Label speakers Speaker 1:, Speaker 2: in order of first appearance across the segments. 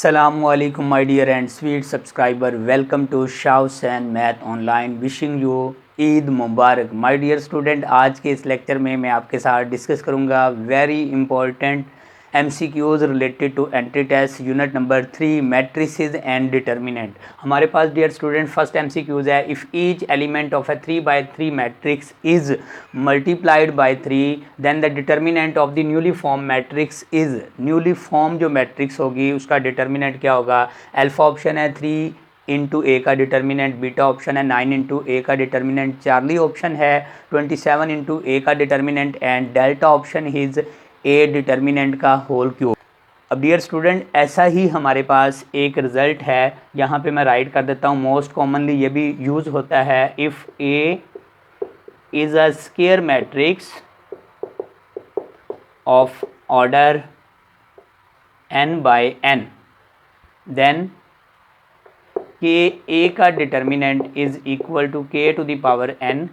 Speaker 1: Assalamualaikum my dear and sweet subscriber, welcome to Shaus and Math Online, wishing you Eid मुबारक। My dear student, आज के इस lecture में मैं आपके साथ डिस्कस करूंगा very important MCQs related to entry test unit number 3 matrices and determinant. हमारे पास डियर स्टूडेंट फर्स्ट MCQs है, if each element of a 3x3 matrix is multiplied by 3 then the determinant of the newly form matrix is. Newly form जो matrix होगी उसका determinant क्या होगा? Alpha option है 3 into ए का डिटर्मिनेंट, बीटा ऑप्शन है 9 into ए का डिटर्मिनेंट, चार्ली ऑप्शन है 27 इंटू ए का determinant and delta option is a determinant का होल क्यूब। अब डियर स्टूडेंट, ऐसा ही हमारे पास एक रिज़ल्ट है, यहाँ पे मैं राइट कर देता हूँ। मोस्ट कॉमनली ये भी यूज़ होता है, if A is a square matrix of order n by n then k A का determinant is equal to k to the power n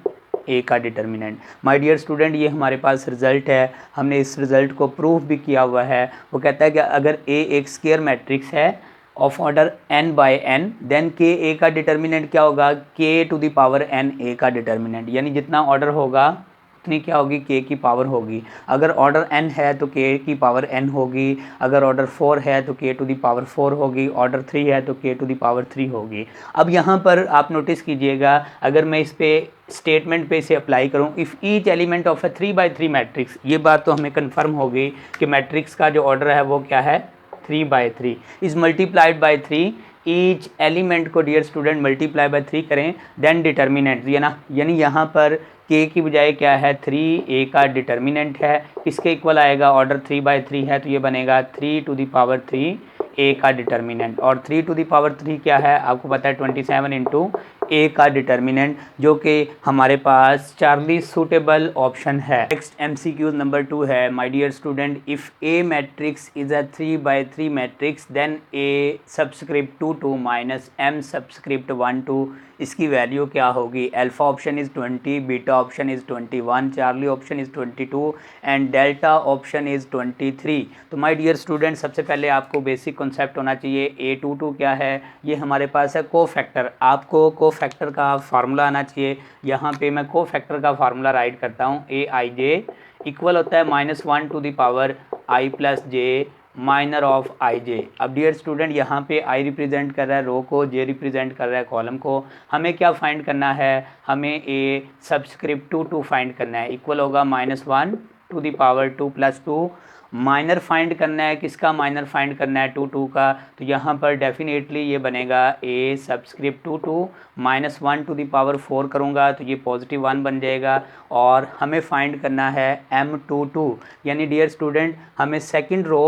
Speaker 1: A का डिटर्मिनेंट। माय डियर स्टूडेंट, ये हमारे पास result है, हमने इस रिज़ल्ट को प्रूफ भी किया हुआ है। वो कहता है कि अगर ए एक स्क्वायर मैट्रिक्स है of order n by n then k A का डिटर्मिनेंट क्या होगा? K to the power n A का डिटर्मिनेंट, यानी जितना ऑर्डर होगा उतनी क्या होगी? के की पावर होगी। अगर ऑर्डर n है तो के की पावर n होगी, अगर ऑर्डर 4 है तो के टू दी पावर 4 होगी, ऑर्डर 3 है तो के टू दी पावर 3 होगी। अब यहाँ पर आप नोटिस कीजिएगा, अगर मैं इस पे स्टेटमेंट पे इसे अप्लाई करूँ, if each element of a 3x3 matrix, ये बात तो हमें कन्फर्म होगी कि मैट्रिक्स का जो ऑर्डर है वो क्या है? 3x3 is multiplied by 3। Each element को डियर स्टूडेंट मल्टीप्लाई बाय 3 करें देन डिटर्मिनेंट, यानी यहाँ पर के की बजाय क्या है? 3 ए का डिटर्मिनेंट है, किसके इक्वल आएगा? ऑर्डर 3x3 है तो ये बनेगा 3 टू द पावर 3 ए का डिटर्मिनेंट, और 3 टू द पावर 3 क्या है? आपको पता है 27 इंटू ए का डिटर्मिनेंट, जो कि हमारे पास चार्ली सूटेबल ऑप्शन है। नेक्स्ट MCQ नंबर 2 है, my dear student, if A matrix is a 3x3 matrix then A subscript 2 2 minus M subscript 1 2, इसकी वैल्यू क्या होगी? Alpha option is 20, beta option is 21, Charlie option is 22 and delta option is 23। तो my dear student, सबसे पहले आपको basic concept होना चाहिए। A22 क्या है? ये हमारे पास है कोफैक्टर। आपको कोफैक्टर का फार्मूला आना चाहिए। यहाँ पे मैं कोफैक्टर का फार्मूला राइट करता हूँ। AIJ इक्वल होता है -1 to the power I plus j minor of IJ। अब डियर स्टूडेंट, यहाँ पे I रिप्रेजेंट कर रहा है रो को, J रिप्रेजेंट कर रहा है कॉलम को। हमें क्या फाइंड करना है? हमें A सबस्क्रिप्ट 2 2 फाइंड करना है, इक्वल होगा -1 to the power 2 plus 2। Minor find करना है, किसका माइनर फाइंड करना है? 2 2 का, तो यहाँ पर डेफिनेटली ये बनेगा A subscript 2 2 -1 to the power 4 करूँगा तो ये पॉजिटिव 1 बन जाएगा। और हमें फाइंड करना है M22, यानी डियर स्टूडेंट हमें सेकंड रो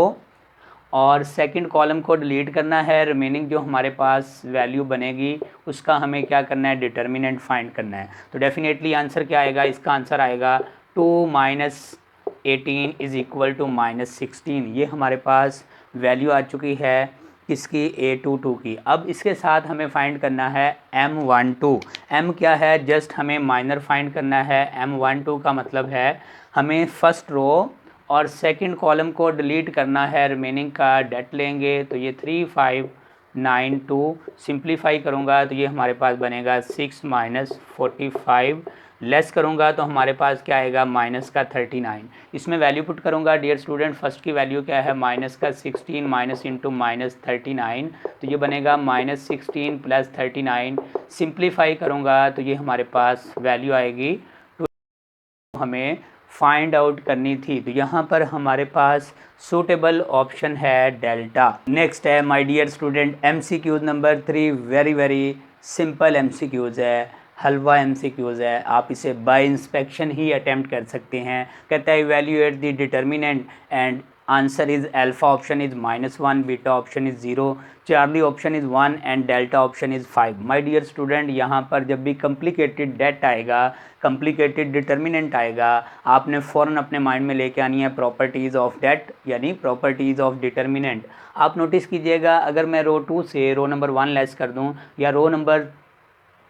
Speaker 1: और सेकंड कॉलम को डिलीट करना है। रिमेनिंग जो हमारे पास वैल्यू बनेगी उसका हमें क्या करना है? डिटर्मिनेंट फाइंड करना है। तो डेफिनेटली आंसर क्या आएगा? इसका आंसर आएगा 2 - 18 इज़ इक्वल टू -16। ये हमारे पास वैल्यू आ चुकी है किसकी? A22 की। अब इसके साथ हमें फाइंड करना है M12। M क्या है? जस्ट हमें माइनर फाइंड करना है। M12 का मतलब है हमें फर्स्ट रो और सेकंड कॉलम को डिलीट करना है, रिमेनिंग का डेट लेंगे तो ये 3 5 9 2, सिंप्लीफाई करूँगा तो ये हमारे पास बनेगा 6 - 45, लेस करूँगा तो हमारे पास क्या आएगा? माइनस का 39। इसमें वैल्यू पुट करूँगा डियर स्टूडेंट, फर्स्ट की वैल्यू क्या है? माइनस का 16 माइनस इंटू -39, तो ये बनेगा -16 प्लस 39। सिंप्लीफाई करूँगा तो ये हमारे पास वैल्यू आएगी हमें फाइंड आउट करनी थी। तो यहाँ पर हमारे पास सूटेबल ऑप्शन है डेल्टा। नेक्स्ट है my dear student MCQ number 3, very simple MCQs है, हलवा MCQs है। आप इसे बाय इंस्पेक्शन ही अटेम्प्ट कर सकते हैं। कहता है evaluate the determinant and answer is alpha option is -1, beta option is 0, Charlie option is 1 and delta option is 5। My dear student, यहाँ पर जब भी कॉम्प्लिकेटेड डेट आएगा, कॉम्प्लिकेटेड डिटर्मिनेंट आएगा, आपने फ़ौरन अपने माइंड में लेके आनी है प्रॉपर्टीज़ ऑफ डेट यानी प्रॉपर्टीज़ ऑफ डिटर्मिनेंट। आप नोटिस कीजिएगा, अगर मैं रो 2 से रो नंबर 1 लेस कर दूँ या रो नंबर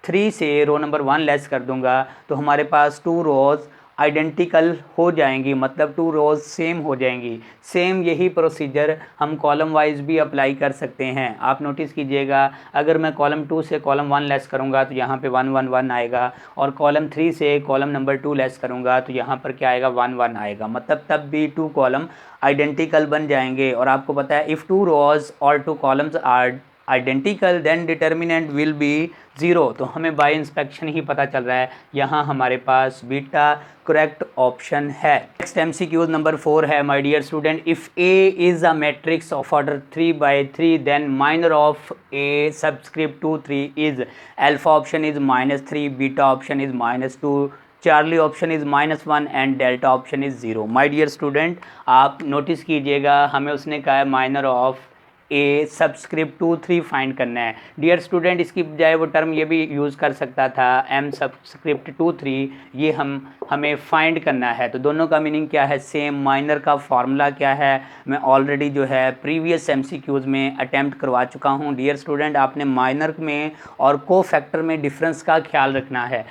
Speaker 1: 3 से रो नंबर 1 लेस कर दूंगा तो हमारे पास 2 रोज़ आइडेंटिकल हो जाएंगी, मतलब 2 रोज़ सेम हो जाएंगी। सेम यही प्रोसीजर हम कॉलम वाइज भी अप्लाई कर सकते हैं। आप नोटिस कीजिएगा, अगर मैं कॉलम 2 से कॉलम 1 लेस करूँगा तो यहाँ पे 1 1 1 आएगा, और कॉलम 3 से कॉलम नंबर 2 लेस करूँगा तो यहाँ पर क्या आएगा, 1 1 आएगा, मतलब तब भी 2 कॉलम आइडेंटिकल बन जाएंगे। और आपको पता है इफ़ 2 रोज और 2 columns are identical then determinant will be 0। तो हमें बाय इंस्पेक्शन ही पता चल रहा है, यहाँ हमारे पास बीटा करेक्ट ऑप्शन है। नेक्स्ट MCQ नंबर 4 है, my dear student, if A is a matrix of order 3/3 then minor of A subscript 2 3 is alpha option is -3, beta option is -2, Charlie option is -1 and delta option is 0। My dear student, आप notice कीजिएगा, हमें उसने कहा है minor of A subscript 2 3 find करना है। Dear student, इसकी बजाय वो टर्म ये भी यूज़ कर सकता था एम सबस्क्रिप्ट 2 3, ये हमें फाइंड करना है। तो दोनों का मीनिंग क्या है, सेम। माइनर का फार्मूला क्या है, मैं ऑलरेडी जो है प्रीवियस MCQs में अटैम्प्ट करवा चुका हूँ। डियर स्टूडेंट, आपने माइनर में और को फैक्टर में डिफरेंस का ख्याल रखना है।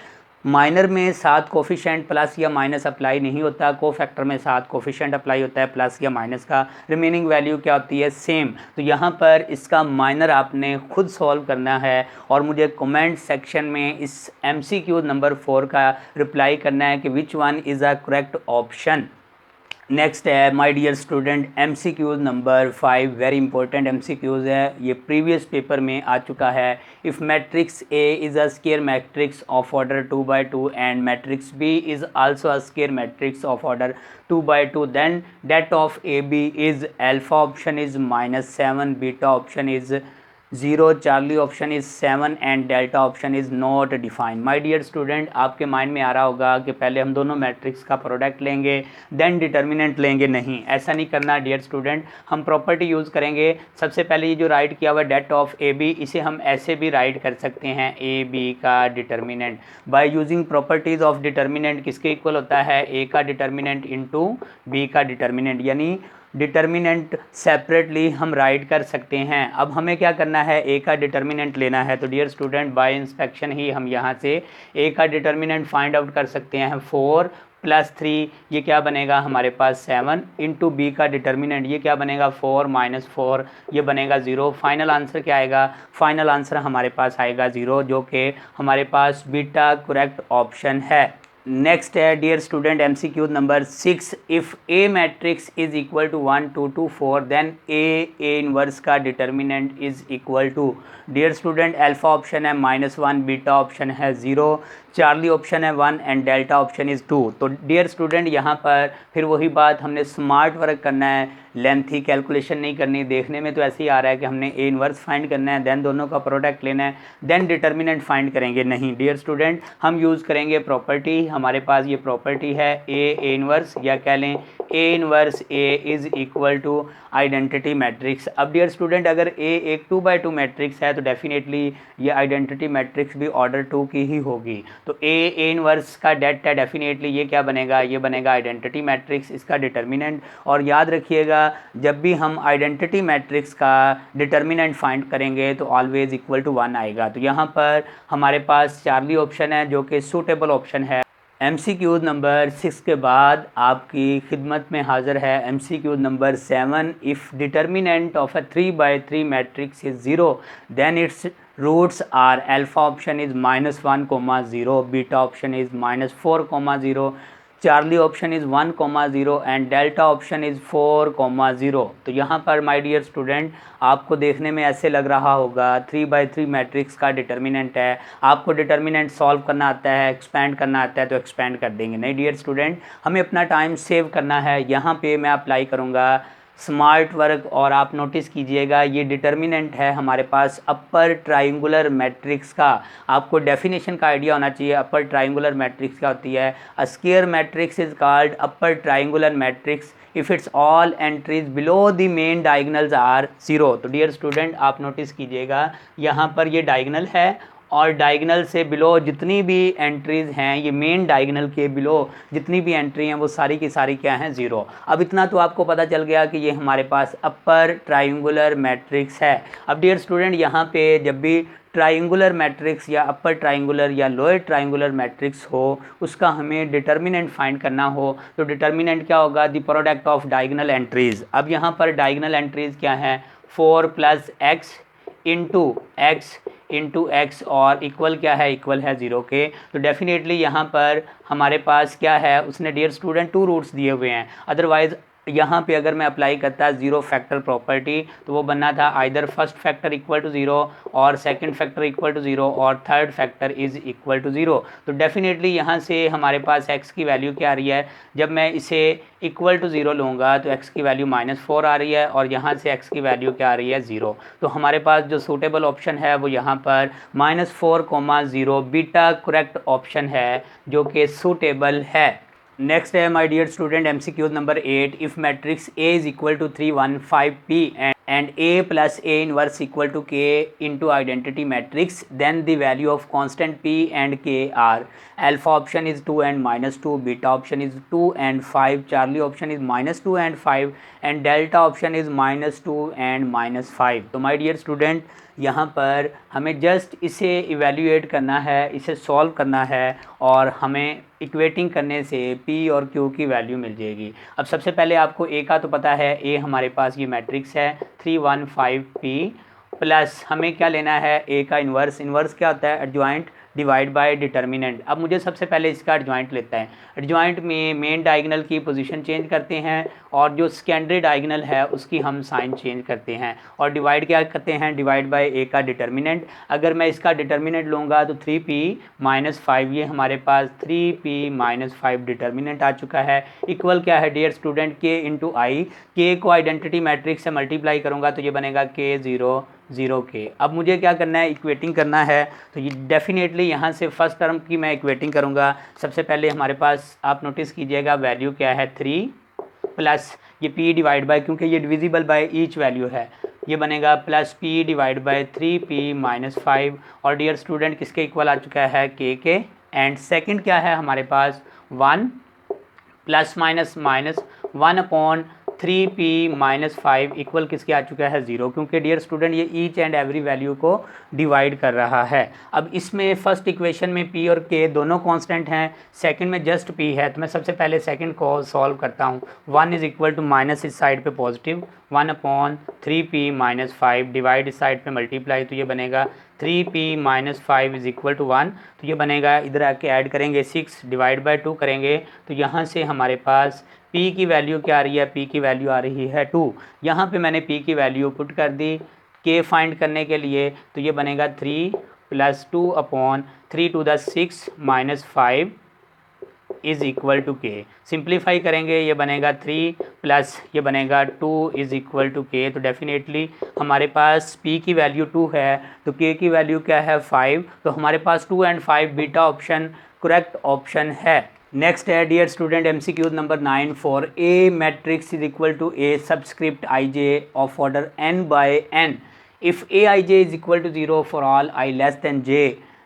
Speaker 1: माइनर में साथ कोफिशेंट प्लस या माइनस अप्लाई नहीं होता, को फैक्टर में साथ कोफिशेंट अप्लाई होता है प्लस या माइनस का, रिमेनिंग वैल्यू क्या होती है, सेम। तो यहाँ पर इसका माइनर आपने खुद सॉल्व करना है और मुझे कमेंट सेक्शन में इस MCQ नंबर 4 का रिप्लाई करना है कि which one is a correct option. Next है माय डियर स्टूडेंट MCQs नंबर 5, वेरी इंपॉर्टेंट MCQs है, ये प्रीवियस पेपर में आ चुका है। If matrix A is a square matrix of order 2/2 and matrix B is also a square matrix of order 2/2 then det of AB is alpha option is -7, beta option is 0, Charlie option is 7 and delta option is not defined. My dear student, आपके mind में आ रहा होगा कि पहले हम दोनों matrix का प्रोडक्ट लेंगे देन डिटर्मिनेंट लेंगे। नहीं, ऐसा नहीं करना डियर स्टूडेंट, हम प्रॉपर्टी यूज़ करेंगे। सबसे पहले ये जो राइट किया हुआ डेट ऑफ AB, इसे हम ऐसे भी राइट कर सकते हैं AB का determinant by using properties of determinant. किसके इक्वल होता है, A का डिटर्मिनेंट इंटू B का डिटर्मिनेंट, यानी डिटर्मिनेंट सेपरेटली हम राइट कर सकते हैं। अब हमें क्या करना है, ए का डिटर्मिनेंट लेना है। तो डियर स्टूडेंट, बाय इंस्पेक्शन ही हम यहाँ से ए का डिटर्मिनेंट फाइंड आउट कर सकते हैं। 4 + 3 ये क्या बनेगा हमारे पास 7 इंटू बी का डिटर्मिनेंट, ये क्या बनेगा 4 - 4, ये बनेगा 0। फाइनल आंसर क्या आएगा, फाइनल आंसर हमारे पास आएगा 0, जो कि हमारे पास बीटा करेक्ट ऑप्शन है। नेक्स्ट है dear student MCQ number 6, if A matrix is equal to 1 2 2 4 then A inverse का determinant is equal to. Dear student, alpha option है -1, बीटा ऑप्शन है 0, चार्ली ऑप्शन है 1 एंड डेल्टा ऑप्शन इज़ 2। तो dear student, यहाँ पर फिर वही बात, हमने स्मार्ट वर्क करना है, लेंथी कैलकुलेशन नहीं करनी। देखने में तो ऐसे ही आ रहा है कि हमने A इनवर्स फाइंड करना है, देन दोनों का प्रोडक्ट लेना है, देन डिटर्मिनेंट फाइंड करेंगे। नहीं डियर स्टूडेंट, हम यूज़ करेंगे प्रॉपर्टी। हमारे पास ये प्रॉपर्टी है A इनवर्स, या कह लें A inverse A is equal to identity matrix. अब डियर स्टूडेंट, अगर A एक 2/2 मैट्रिक्स है तो डेफिनेटली ये आइडेंटिटी मैट्रिक्स भी ऑर्डर 2 की ही होगी। तो A इनवर्स का डेट है, डेफिनेटली ये क्या बनेगा, ये बनेगा आइडेंटिटी मैट्रिक्स, इसका डिटर्मिनेंट। और याद रखिएगा, जब भी हम आइडेंटिटी मैट्रिक्स का डिटर्मिनेंट फाइंड करेंगे तो ऑलवेज इक्वल टू 1 आएगा। तो यहाँ पर हमारे पास चार्ली ऑप्शन है जो कि सूटेबल ऑप्शन है। MCQ नंबर 6 के बाद आपकी खिदमत में हाज़िर है MCQ number 7, if determinant of a 3/3 matrix is 0 then its roots are alpha option is -1, 0, beta option is -4, 0, Charlie option is 1, 0 and delta option is 4, 0। तो यहाँ पर माय डियर स्टूडेंट, आपको देखने में ऐसे लग रहा होगा 3/3 मैट्रिक्स का डिटर्मिनेंट है, आपको डिटर्मिनेंट सॉल्व करना आता है, एक्सपेंड करना आता है तो एक्सपेंड कर देंगे। नहीं डियर स्टूडेंट, हमें अपना टाइम सेव करना है। यहाँ पे मैं अप्लाई करूँगा स्मार्ट वर्क, और आप नोटिस कीजिएगा ये डिटर्मिनेंट है हमारे पास अपर ट्राइंगुलर मैट्रिक्स का। आपको डेफिनेशन का आइडिया होना चाहिए अपर ट्राइंगुलर मैट्रिक्स क्या होती है। A square matrix is called upper triangular matrix if its all entries below the main diagonals are 0। तो डियर स्टूडेंट, आप नोटिस कीजिएगा यहाँ पर ये डायगनल है और डायगनल से बिलो जितनी भी एंट्रीज हैं, ये मेन डायगनल के बिलो जितनी भी एंट्री हैं वो सारी की सारी क्या हैं, 0। अब इतना तो आपको पता चल गया कि ये हमारे पास अपर ट्राइंगुलर मैट्रिक्स है। अब डियर स्टूडेंट यहाँ पे जब भी ट्राइंगुलर मैट्रिक्स या अपर ट्राइंगुलर या लोअर ट्राइंगुलर मैट्रिक्स हो, उसका हमें डिटर्मिनेंट फाइंड करना हो, तो डिटर्मिनेंट क्या होगा, the product of diagonal entries. अब यहाँ पर डायगनल एंट्रीज क्या है, 4 + x इंटू एक्स और इक्वल क्या है, इक्वल है 0 के। तो डेफिनेटली यहाँ पर हमारे पास क्या है, उसने डियर स्टूडेंट 2 रूट्स दिए हुए हैं। अदरवाइज़ यहाँ पे अगर मैं अप्लाई करता 0 फैक्टर प्रॉपर्टी तो वो बनना था either first factor equal to 0 और सेकंड फैक्टर इक्वल टू 0 और third factor is equal to 0। तो डेफिनेटली यहाँ से हमारे पास x की वैल्यू क्या आ रही है, जब मैं इसे इक्वल टू 0 लूँगा तो x की वैल्यू -4 आ रही है और यहाँ से x की वैल्यू क्या आ रही है, 0। तो हमारे पास जो सूटेबल ऑप्शन है वो यहाँ पर -4, 0 बीटा करेक्ट ऑप्शन है जो कि सूटेबल है। नेक्स्ट है my dear student MCQ number 8, if matrix A is equal to 3 1 5 P and A plus A inverse equal to K into identity matrix, then the value of constant P and K are alpha option is 2 and -2, beta option is 2 and 5, Charlie option is -2 and 5 and delta option is -2 and -5। तो my dear student यहाँ पर हमें just इसे evaluate करना है, इसे solve करना है और हमें इक्वेटिंग करने से P और Q की वैल्यू मिल जाएगी। अब सबसे पहले आपको A का तो पता है, A हमारे पास ये मैट्रिक्स है 3 1 5 P प्लस हमें क्या लेना है, A का इन्वर्स। इन्वर्स क्या होता है, एडजॉइंट डिवाइड बाय डिटर्मिनेंट। अब मुझे सबसे पहले इसका एडजॉइंट लेता है। एडजॉइंट में मेन डायगनल की पोजीशन चेंज करते हैं और जो सेकेंडरी डायगनल है उसकी हम साइन चेंज करते हैं और डिवाइड क्या करते हैं, डिवाइड बाय A का डिटर्मिनेंट। अगर मैं इसका डिटर्मिनेंट लूँगा तो 3P - 5, ये हमारे पास 3P - 5 डिटर्मिनेंट आ चुका है। इक्वल क्या है dear student, K × I। K को आइडेंटिटी मैट्रिक्स से मल्टीप्लाई करूँगा तो ये बनेगा K 0 0 K। अब मुझे क्या करना है, इक्वेटिंग करना है। तो ये डेफिनेटली यहाँ से फर्स्ट टर्म की मैं इक्वेटिंग करूँगा। सबसे पहले हमारे पास आप नोटिस कीजिएगा वैल्यू क्या है, 3 प्लस ये P डिवाइड बाय, क्योंकि ये डिविजिबल बाय ईच वैल्यू है, ये बनेगा plus P divide by 3P - 5 और डियर स्टूडेंट किसके इक्वल आ चुका है, K के। एंड सेकंड क्या है हमारे पास, 1 ± -1 3P - 5 इक्वल किसके आ चुका है, 0, क्योंकि डियर स्टूडेंट ये ईच एंड एवरी वैल्यू को डिवाइड कर रहा है। अब इसमें फर्स्ट इक्वेशन में P और K दोनों कांस्टेंट हैं, सेकंड में जस्ट P है, तो मैं सबसे पहले सेकंड को सॉल्व करता हूँ। 1 इज इक्वल टू माइनस इस साइड पे पॉजिटिव 1/3P - 5 डिवाइड इस साइड पे मल्टीप्लाई, तो ये बनेगा 3P - 5 इज इक्वल टू 1। तो ये बनेगा, इधर आके ऐड करेंगे 6 डिवाइड बाय 2 करेंगे तो यहाँ से हमारे पास P की वैल्यू क्या आ रही है, P की वैल्यू आ रही है 2। यहाँ पे मैंने P की वैल्यू पुट कर दी K फाइंड करने के लिए, तो ये बनेगा 3 + 2/3 × 6 - 5 is equal to K। Simplify करेंगे ये बनेगा 3 प्लस ये बनेगा 2 इज़ इक्वल टू K। तो डेफिनेटली हमारे पास P की वैल्यू 2 है तो K की वैल्यू क्या है, 5। तो हमारे पास 2 and 5 beta option correct option है। नेक्स्ट है dear student MCQ number 9 for A matrix is equal to A subscript ij of order n/n। If Aij is equal to 0 for all I less than j,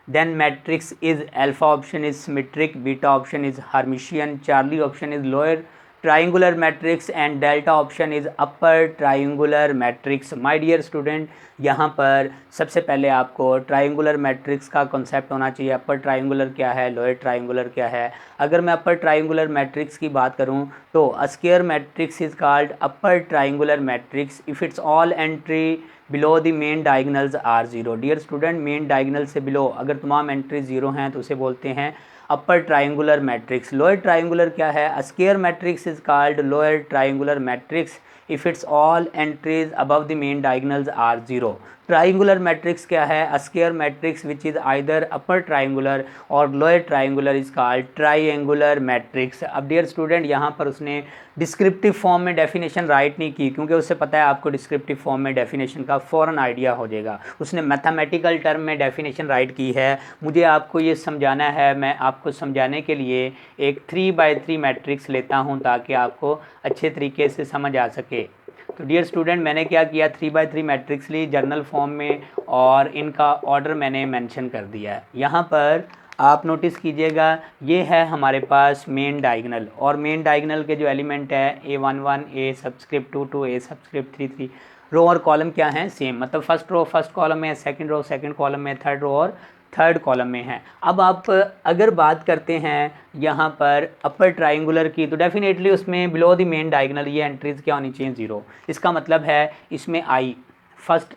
Speaker 1: then matrix is alpha option is symmetric, beta option is Hermitian, Charlie option is lower triangular matrix and delta option is upper triangular matrix। my dear student, यहाँ पर सबसे पहले आपको triangular matrix का concept होना चाहिए। Upper triangular क्या है, लोअर ट्राइंगुलर क्या है। अगर मैं अपर ट्राइंगुलर मैट्रिक्स की बात करूँ तो a square matrix is called upper triangular matrix if its all entry below the main diagonals are 0। Dear student, main diagonal से बिलो अगर तमाम एंट्री 0 हैं तो उसे बोलते हैं upper triangular matrix. Lower triangular क्या है, a square matrix is called lower triangular matrix if its all entries above the main diagonals are 0। Triangular matrix क्या है, a square matrix which is either upper triangular और lower triangular is called triangular matrix. अब dear student, यहाँ पर उसने descriptive form में definition right नहीं की क्योंकि उससे पता है आपको डिस्क्रिप्टिव फॉर्म में डेफिनेशन का फ़ौरन आइडिया हो जाएगा। उसने मैथमेटिकल टर्म में डेफिनेशन राइट की है। मुझे आपको ये समझाना है, मैं आपको समझाने के लिए एक 3 by 3 मैट्रिक्स लेता हूँ ताकि आपको अच्छे तरीके से समझ आ सके। तो डियर स्टूडेंट मैंने क्या किया, 3x3 मैट्रिक्स ली जर्नल फॉर्म में और इनका ऑर्डर मैंने मेंशन कर दिया है। यहाँ पर आप नोटिस कीजिएगा, ये है हमारे पास मेन डायगोनल और मेन डायगोनल के जो एलिमेंट है A11 A subscript 2 A subscript 3 रो और कॉलम क्या हैं, सेम, मतलब फर्स्ट रो फर्स्ट कॉलम में, सेकंड रो सेकंड कॉलम में, थर्ड रो और थर्ड कॉलम में है। अब आप अगर बात करते हैं यहाँ पर अपर ट्राइंगुलर की, तो डेफिनेटली उसमें बिलो द मेन डायगोनल ये एंट्रीज क्या होनी चाहिए, 0। इसका मतलब है इसमें आई फर्स्ट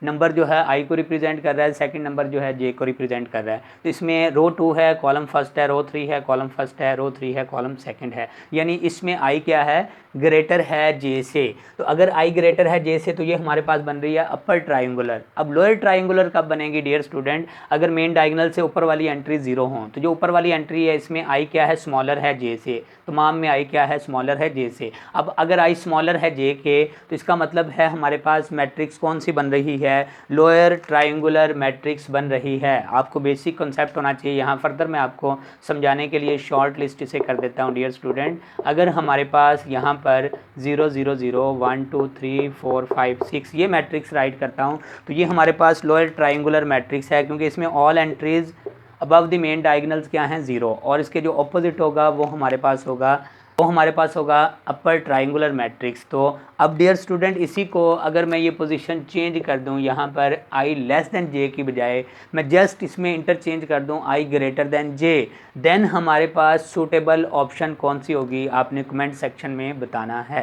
Speaker 1: नंबर जो है आई को रिप्रेजेंट कर रहा है, सेकंड नंबर जो है जे को रिप्रेजेंट कर रहा है। तो इसमें रो 2 है, कॉलम फर्स्ट है, रो 3 है, कॉलम फर्स्ट है, रो 3 है, कॉलम सेकंड है, यानी इसमें आई क्या है, ग्रेटर है जे से। तो अगर आई ग्रेटर है जे से तो ये हमारे पास बन रही है अपर ट्राइंगुलर। अब लोअर ट्राइंगुलर कब बनेगी डियर स्टूडेंट, अगर मेन डायगोनल से ऊपर वाली एंट्री 0 हो। तो जो ऊपर वाली एंट्री है इसमें आई क्या है, स्मॉलर है जे से, तमाम में आई क्या है, स्मॉलर है जे से। अब अगर आई स्मॉलर है जे के, तो इसका मतलब है हमारे पास मैट्रिक्स कौन सी बन रही है, लोअर ट्राइंगुलर मैट्रिक्स बन रही है। आपको बेसिक कॉन्सेप्ट होना चाहिए। यहाँ फर्दर मैं आपको समझाने के लिए शॉर्ट लिस्ट इसे कर देता हूँ डियर स्टूडेंट। अगर हमारे पास यहाँ पर 0 0 0 1 2 3 4 5 6 ये मैट्रिक्स राइट करता हूँ, तो ये हमारे पास लोअर ट्राइंगुलर मैट्रिक्स है, क्योंकि इसमें all entries above the main diagonals क्या हैं, 0, और इसके जो ऑपोजिट होगा वो हमारे पास होगा अपर ट्राइंगुलर मैट्रिक्स। तो अब डियर स्टूडेंट इसी को अगर मैं ये पोजीशन चेंज कर दूं, यहाँ पर आई लेस देन जे की बजाय मैं जस्ट इसमें इंटरचेंज कर दूं आई ग्रेटर देन जे, देन हमारे पास सूटेबल ऑप्शन कौन सी होगी, आपने कमेंट सेक्शन में बताना है।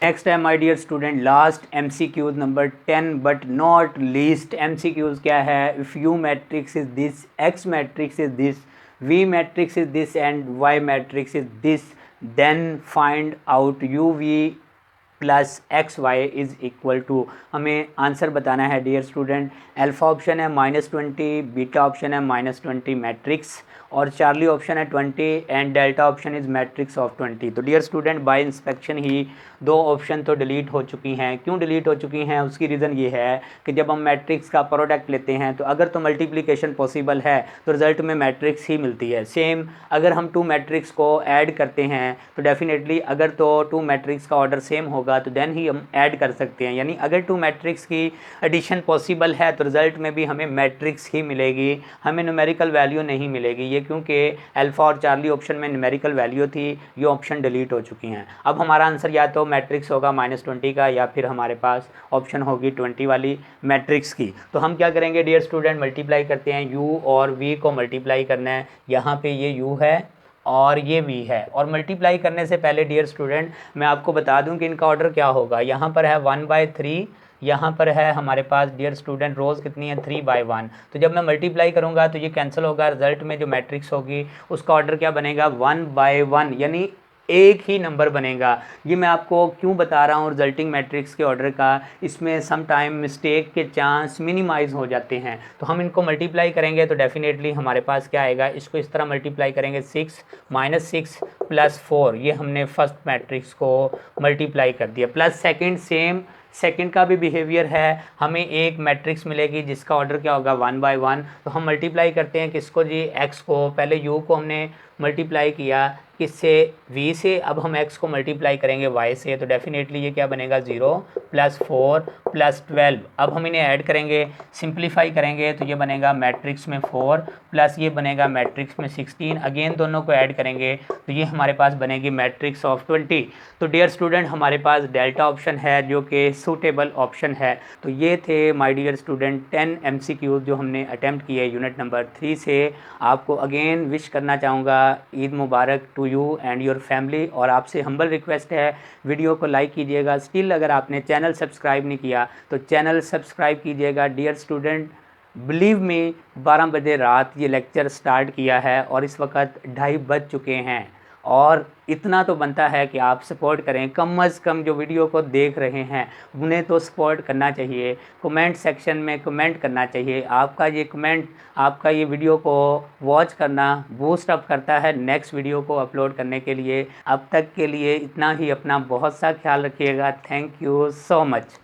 Speaker 1: नेक्स्ट है my dear student last MCQs number 10 but not least. MCQs क्या है, if you matrix is this, X matrix is this, V matrix is this and Y matrix is this, then find out UV plus XY is equal to, हमें answer बताना है dear student. Alpha option है -20, beta option है -20 matrix, और Charlie option है 20 and delta option is matrix of 20। तो dear student by inspection ही 2 option तो डिलीट हो चुकी हैं। क्यों डिलीट हो चुकी हैं, उसकी रीज़न ये है कि जब हम मैट्रिक्स का प्रोडक्ट लेते हैं तो अगर तो मल्टीप्लिकेशन पॉसिबल है तो रिजल्ट में मैट्रिक्स ही मिलती है। सेम अगर हम 2 मैट्रिक्स को ऐड करते हैं तो डेफिनेटली अगर तो 2 मैट्रिक्स का ऑर्डर सेम होगा तो देन ही हम ऐड कर सकते हैं, यानी अगर 2 मैट्रिक्स की एडिशन पॉसिबल है तो रिजल्ट में भी हमें मैट्रिक्स ही मिलेगी, हमें न्यूमेरिकल वैल्यू नहीं मिलेगी। ये क्योंकि अल्फा और चार्ली ऑप्शन में न्यूमेरिकल वैल्यू थी, ये ऑप्शन डिलीट हो चुकी हैं। अब हमारा आंसर या तो मैट्रिक्स होगा -20 का या फिर हमारे पास ऑप्शन होगी 20 वाली मैट्रिक्स की। तो हम क्या करेंगे डियर स्टूडेंट, मल्टीप्लाई करते हैं, u और v को मल्टीप्लाई करना है। यहाँ पे ये u है और ये v है, और मल्टीप्लाई करने से पहले डियर स्टूडेंट मैं आपको बता दूं कि इनका ऑर्डर क्या होगा। यहाँ पर है 1/3, यहाँ पर है हमारे पास डियर स्टूडेंट रोज़ कितनी है 3/1। तो जब मैं मल्टीप्लाई करूँगा तो ये कैंसिल होगा, रिजल्ट में जो मैट्रिक्स होगी उसका ऑर्डर क्या बनेगा 1/1, यानी एक ही नंबर बनेगा। ये मैं आपको क्यों बता रहा हूँ रिजल्टिंग मैट्रिक्स के ऑर्डर का, इसमें सम टाइम मिस्टेक के चांस मिनिमाइज़ हो जाते हैं। तो हम इनको मल्टीप्लाई करेंगे तो डेफिनेटली हमारे पास क्या आएगा, इसको इस तरह मल्टीप्लाई करेंगे 6 -6 + 4, ये हमने फर्स्ट मैट्रिक्स को मल्टीप्लाई कर दिया, प्लस सेकंड सेम, सेकंड का भी बिहेवियर है, हमें एक मैट्रिक्स मिलेगी जिसका ऑर्डर क्या होगा 1/1। तो हम मल्टीप्लाई करते हैं किसको जी, x को, पहले u को हमने मल्टीप्लाई किया किससे, v से, अब हम x को मल्टीप्लाई करेंगे y से, तो डेफिनेटली ये क्या बनेगा 0 + 4 + 12। अब हम इन्हें ऐड करेंगे, सिंप्लीफाई करेंगे तो ये बनेगा मैट्रिक्स में 4 प्लस ये बनेगा मैट्रिक्स में 16, अगेन दोनों को ऐड करेंगे तो ये हमारे पास बनेगी मैट्रिक्स ऑफ 20। तो डियर स्टूडेंट हमारे पास डेल्टा ऑप्शन है जो कि सूटेबल ऑप्शन है। तो ये थे माय डियर स्टूडेंट 10 MCQs जो हमने अटैम्प्ट किए यूनिट नंबर 3 से। आपको अगेन विश करना चाहूँगा Eid Mubarak to you and your family, और आपसे हम्बल रिक्वेस्ट है वीडियो को लाइक कीजिएगा। स्टिल अगर आपने चैनल सब्सक्राइब नहीं किया तो चैनल सब्सक्राइब कीजिएगा। डियर स्टूडेंट बिलीव मी 12 बजे रात ये लेक्चर स्टार्ट किया है और इस वक्त 2:30 बज चुके हैं, और इतना तो बनता है कि आप सपोर्ट करें, कम अज़ कम जो वीडियो को देख रहे हैं उन्हें तो सपोर्ट करना चाहिए। कमेंट सेक्शन में कमेंट करना चाहिए, आपका ये कमेंट, आपका ये वीडियो को वॉच करना बूस्ट अप करता है नेक्स्ट वीडियो को अपलोड करने के लिए। अब तक के लिए इतना ही, अपना बहुत सा ख्याल रखिएगा। Thank you so much.